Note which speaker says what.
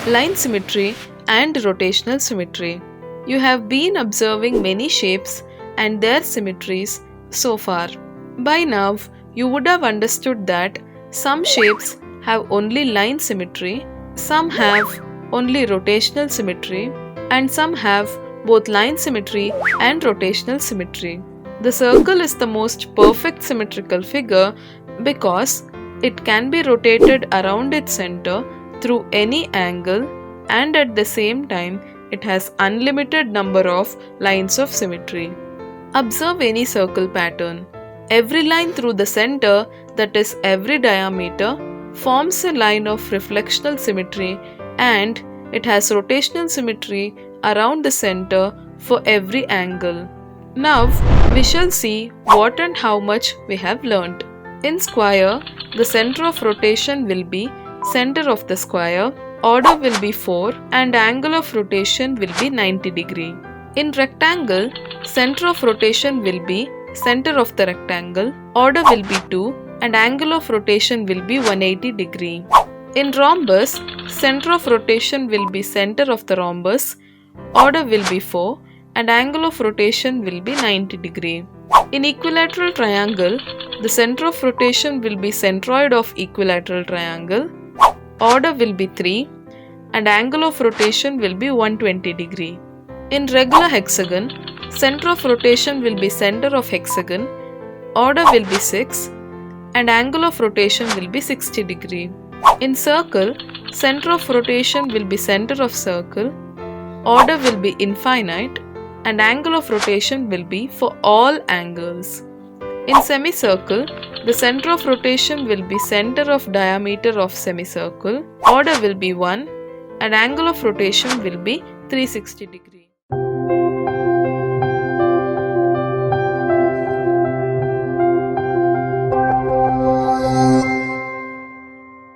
Speaker 1: line symmetry and rotational symmetry. You have been observing many shapes and their symmetries so far. By now, you would have understood that some shapes have only line symmetry, some have only rotational symmetry, and some have both line symmetry and rotational symmetry. The circle is the most perfect symmetrical figure because it can be rotated around its center through any angle, and at the same time it has unlimited number of lines of symmetry. Observe any circle pattern. Every line through the center, that is every diameter, forms a line of reflectional symmetry, and it has rotational symmetry around the center for every angle. Now we shall see what and how much we have learnt. In square, the center of rotation will be center of the square, order will be 4, and angle of rotation will be 90 degree. In rectangle, center of rotation will be center of the rectangle, order will be 2, and angle of rotation will be 180 degree. In rhombus, center of rotation will be center of the rhombus, order will be 4, and angle of rotation will be 90 degree. In equilateral triangle, the center of rotation will be centroid of equilateral triangle, order will be 3, and angle of rotation will be 120 degree. In regular hexagon, center of rotation will be center of hexagon, order will be 6, and angle of rotation will be 60 degree. In circle, center of rotation will be center of circle, order will be infinite, and angle of rotation will be for all angles. In semicircle, the center of rotation will be center of diameter of semicircle, order will be 1, and angle of rotation will be 360 degree.